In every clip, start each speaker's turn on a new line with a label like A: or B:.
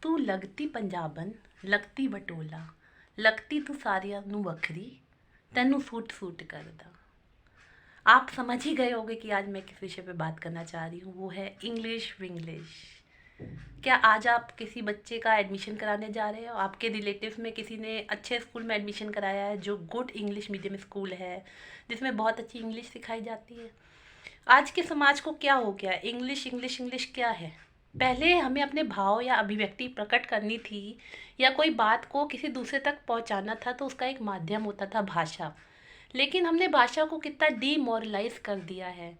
A: तू लगती पंजाबन लगती बटोला लगती तू सारिया नू वखरी तेनू सूट सूट करदा। आप समझ ही गए होंगे कि आज मैं किस विषय पे बात करना चाह रही हूँ, वो है इंग्लिश विंग्लिश। क्या आज आप किसी बच्चे का एडमिशन कराने जा रहे हो? आपके रिलेटिव्स में किसी ने अच्छे स्कूल में एडमिशन कराया है जो गुड इंग्लिश मीडियम स्कूल है, जिसमें बहुत अच्छी इंग्लिश सिखाई जाती है? आज के समाज को क्या हो गया? इंग्लिश इंग्लिश इंग्लिश क्या है? पहले हमें अपने भाव या अभिव्यक्ति प्रकट करनी थी या कोई बात को किसी दूसरे तक पहुंचाना था तो उसका एक माध्यम होता था भाषा। लेकिन हमने भाषा को कितना डीमोरलाइज कर दिया है।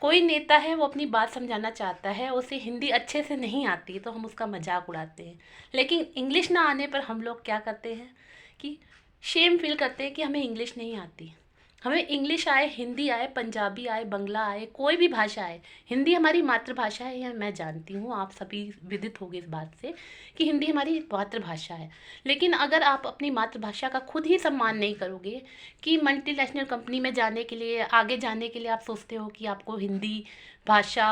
A: कोई नेता है, वो अपनी बात समझाना चाहता है, उसे हिंदी अच्छे से नहीं आती तो हम उसका मजाक उड़ाते हैं। लेकिन इंग्लिश ना आने पर हम लोग क्या करते हैं कि शेम फील करते हैं कि हमें इंग्लिश नहीं आती। हमें इंग्लिश आए, हिंदी आए, पंजाबी आए, बंगला आए, कोई भी भाषा आए। हिंदी हमारी मातृभाषा है, यह मैं जानती हूँ, आप सभी विदित होंगे इस बात से कि हिंदी हमारी मातृभाषा है। लेकिन अगर आप अपनी मातृभाषा का खुद ही सम्मान नहीं करोगे, कि मल्टीनेशनल कंपनी में जाने के लिए, आगे जाने के लिए आप सोचते हो कि आपको हिंदी भाषा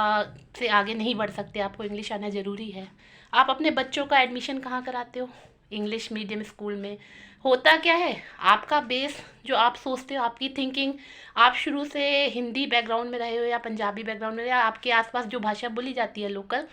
A: से आगे नहीं बढ़ सकते, आपको इंग्लिश आना ज़रूरी है। आप अपने बच्चों का एडमिशन कहाँ कराते हो? इंग्लिश मीडियम स्कूल में। होता क्या है, आपका बेस जो आप सोचते हो, आपकी थिंकिंग, आप शुरू से हिंदी बैकग्राउंड में रहे हो या पंजाबी बैकग्राउंड में, या आपके आसपास जो भाषा बोली जाती है लोकल,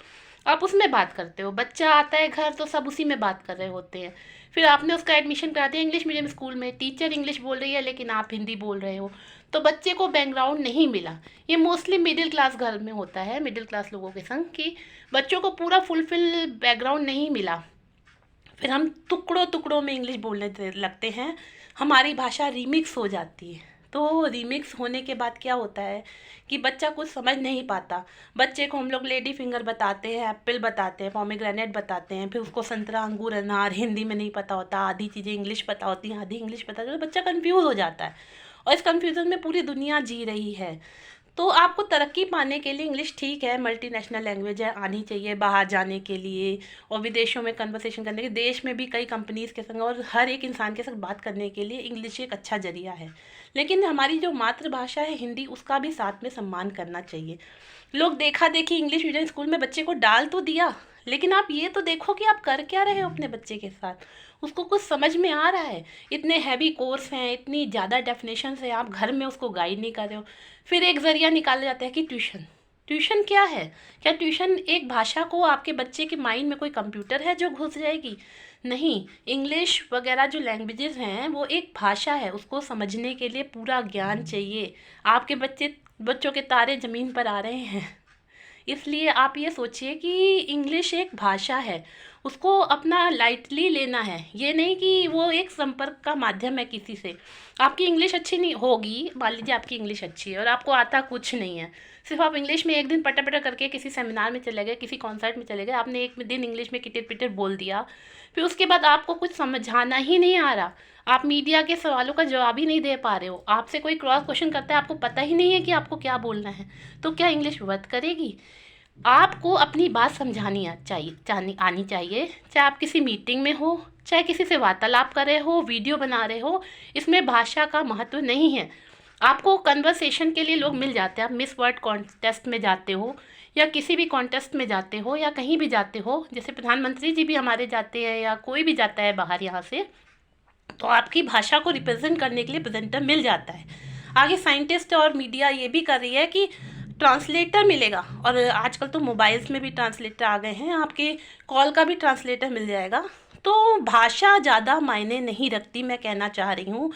A: आप उसमें बात करते हो। बच्चा आता है घर तो सब उसी में बात कर रहे होते हैं। फिर आपने उसका एडमिशन करा दिया इंग्लिश मीडियम स्कूल में, टीचर इंग्लिश बोल रही है लेकिन आप हिंदी बोल रहे हो, तो बच्चे को बैकग्राउंड नहीं मिला। ये मोस्टली मिडिल क्लास घर में होता है, मिडिल क्लास लोगों के संग, कि बच्चों को पूरा फुलफिल बैकग्राउंड नहीं मिला। फिर हम टुकड़ों टुकड़ों में इंग्लिश बोलने लगते हैं, हमारी भाषा रीमिक्स हो जाती है। तो रीमिक्स होने के बाद क्या होता है कि बच्चा कुछ समझ नहीं पाता। बच्चे को हम लोग लेडी फिंगर बताते हैं, एप्पल बताते हैं, पोमेग्रेनेट बताते हैं, फिर उसको संतरा, अंगूर, अनार हिंदी में नहीं पता होता, आधी चीज़ें इंग्लिश पता होती हैं, आधी इंग्लिश पता होती है, तो बच्चा कन्फ्यूज़ हो जाता है और इस कन्फ्यूज़न में पूरी दुनिया जी रही है। तो आपको तरक्की पाने के लिए इंग्लिश ठीक है, मल्टीनेशनल लैंग्वेज है, आनी चाहिए बाहर जाने के लिए और विदेशों में कन्वर्सेशन करने के, देश में भी कई कंपनीज़ के संग और हर एक इंसान के साथ बात करने के लिए इंग्लिश एक अच्छा जरिया है। लेकिन हमारी जो मातृभाषा है हिंदी, उसका भी साथ में सम्मान करना चाहिए। लोग देखा देखी इंग्लिश मीडियम स्कूल में बच्चे को डाल तो दिया, लेकिन आप ये तो देखो कि आप कर क्या रहे हो अपने बच्चे के साथ। उसको कुछ समझ में आ रहा है? इतने हैवी कोर्स हैं, इतनी ज़्यादा डेफिनेशन है, आप घर में उसको गाइड नहीं कर रहे हो। फिर एक ज़रिया निकाला जाता है कि ट्यूशन। ट्यूशन क्या है? क्या ट्यूशन एक भाषा को, आपके बच्चे के माइंड में कोई कंप्यूटर है जो घुस जाएगी? नहीं। इंग्लिश वगैरह जो लैंग्वेजेस हैं वो एक भाषा है, उसको समझने के लिए पूरा ज्ञान चाहिए। आपके बच्चों के तारे ज़मीन पर आ रहे हैं, इसलिए आप ये सोचिए कि इंग्लिश एक भाषा है, उसको अपना लाइटली लेना है। ये नहीं कि वो एक संपर्क का माध्यम है किसी से। आपकी इंग्लिश अच्छी नहीं होगी, मान लीजिए आपकी इंग्लिश अच्छी है और आपको आता कुछ नहीं है, सिर्फ आप इंग्लिश में एक दिन पटा पटा करके किसी सेमिनार में चले गए, किसी कॉन्सर्ट में चले गए, आपने एक दिन इंग्लिश में किटिर पिटर बोल दिया, फिर उसके बाद आपको कुछ समझाना ही नहीं आ रहा, आप मीडिया के सवालों का जवाब ही नहीं दे पा रहे हो, आपसे कोई क्रॉस क्वेश्चन करता है, आपको पता ही नहीं है कि आपको क्या बोलना है, तो क्या इंग्लिश वर्क करेगी? आपको अपनी बात समझानी आनी चाहिए, चाहे आप किसी मीटिंग में हो, चाहे किसी से वार्तालाप कर रहे हो, वीडियो बना रहे हो, इसमें भाषा का महत्व नहीं है। आपको कन्वर्सेशन के लिए लोग मिल जाते हैं, आप मिस वर्ल्ड कॉन्टेस्ट में जाते हो या किसी भी कॉन्टेस्ट में जाते हो या कहीं भी जाते हो, जैसे प्रधानमंत्री जी भी हमारे जाते हैं या कोई भी जाता है बाहर यहाँ से, तो आपकी भाषा को रिप्रेजेंट करने के लिए प्रेजेंटर मिल जाता है। आगे साइंटिस्ट और मीडिया ये भी कर रही है कि ट्रांसलेटर मिलेगा, और आजकल तो मोबाइल्स में भी ट्रांसलेटर आ गए हैं, आपके कॉल का भी ट्रांसलेटर मिल जाएगा। तो भाषा ज़्यादा मायने नहीं रखती। मैं कहना चाह रही हूँ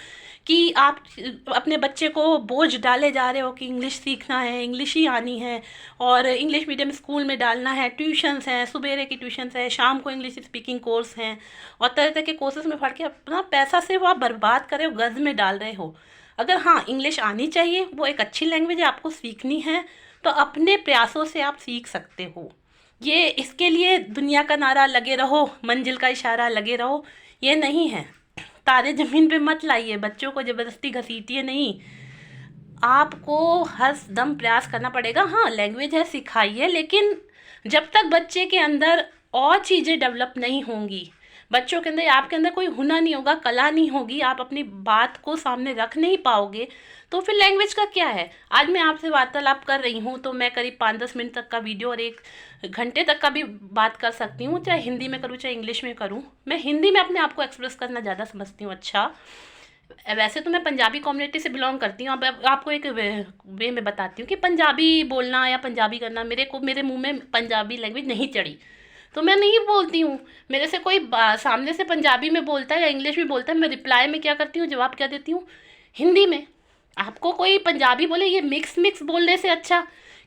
A: कि आप अपने बच्चे को बोझ डाले जा रहे हो कि इंग्लिश सीखना है, इंग्लिश ही आनी है और इंग्लिश मीडियम स्कूल में डालना है, ट्यूशन्स हैं, सुबेरे की ट्यूशन्स है, शाम को इंग्लिश स्पीकिंग कोर्स हैं, और तरह तरह के कोर्सेज में पढ़ के अपना पैसा सिर्फ आप बर्बाद कर रहे हो, गर्ज में डाल रहे हो। अगर हाँ, इंग्लिश आनी चाहिए, वो एक अच्छी लैंग्वेज है, आपको सीखनी है, तो अपने प्रयासों से आप सीख सकते हो। ये इसके लिए दुनिया का नारा लगे रहो, मंजिल का इशारा लगे रहो, ये नहीं है। तारे ज़मीन पे मत लाइए, बच्चों को ज़बरदस्ती घसीटिए नहीं, आपको हर दम प्रयास करना पड़ेगा। हाँ, लैंग्वेज है, सिखाइए, लेकिन जब तक बच्चे के अंदर और चीज़ें डेवलप नहीं होंगी, बच्चों के अंदर, आपके अंदर कोई हुनर नहीं होगा, कला नहीं होगी, आप अपनी बात को सामने रख नहीं पाओगे, तो तो फिर लैंग्वेज का क्या है। आज मैं आपसे वार्तालाप कर रही हूँ तो मैं करीब 5-10 मिनट तक का वीडियो और 1 घंटे तक का भी बात कर सकती हूँ, चाहे हिंदी में करूँ चाहे इंग्लिश में करूँ। मैं हिंदी में अपने आप को एक्सप्रेस करना ज़्यादा समझती हूँ। अच्छा, वैसे तो मैं पंजाबी कम्युनिटी से बिलोंग करती हूँ। अब आपको एक वे में बताती हूँ कि पंजाबी बोलना या पंजाबी करना, मेरे मुंह में पंजाबी लैंग्वेज नहीं चढ़ी तो मैं नहीं बोलती हूँ। मेरे से कोई सामने से पंजाबी में बोलता है या इंग्लिश में बोलता है, मैं रिप्लाई में क्या करती हूँ, जवाब क्या देती हूँ, हिंदी में। आपको कोई पंजाबी बोले, ये मिक्स मिक्स बोलने से अच्छा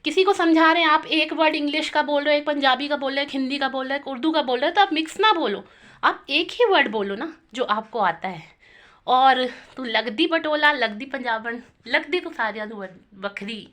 A: किसी को समझा रहे हैं आप, एक वर्ड इंग्लिश का बोल रहे हो, एक पंजाबी का बोल रहे हो, एक हिंदी का बोल रहे हो, एक उर्दू का बोल रहे हो, तो आप मिक्स ना बोलो, आप एक ही वर्ड बोलो ना जो आपको आता है। और तू लगदी पटोला लगदी पंजाबन, लगदी तो सारिया तू बखरी,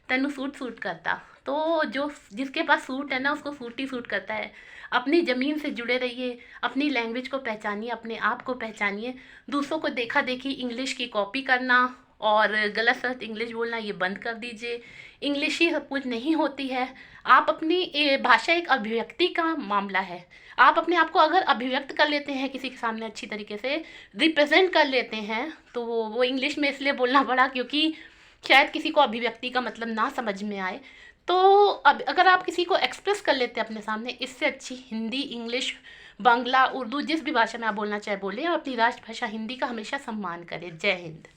A: तेनू सूट करता। तो जो जिसके पास सूट है ना उसको सूट ही सूट करता है। अपनी ज़मीन से जुड़े रहिए, अपनी लैंग्वेज को पहचानिए, अपने आप को पहचानिए। दूसरों को देखा देखी इंग्लिश की कॉपी करना और गलत सलत इंग्लिश बोलना ये बंद कर दीजिए। इंग्लिश ही सब कुछ नहीं होती है। आप अपनी भाषा एक अभिव्यक्ति का मामला है। आप अपने आप को अगर अभिव्यक्त कर लेते हैं किसी के सामने अच्छी तरीके से रिप्रेजेंट कर लेते हैं, तो वो इंग्लिश में इसलिए बोलना पड़ा क्योंकि शायद किसी को अभिव्यक्ति का मतलब ना समझ में आए। तो अब अगर आप किसी को एक्सप्रेस कर लेते हैं अपने सामने, इससे अच्छी हिंदी, इंग्लिश, बांग्ला, उर्दू, जिस भी भाषा में आप बोलना चाहे बोलें। और अपनी राष्ट्रभाषा हिंदी का हमेशा सम्मान करें। जय हिंद।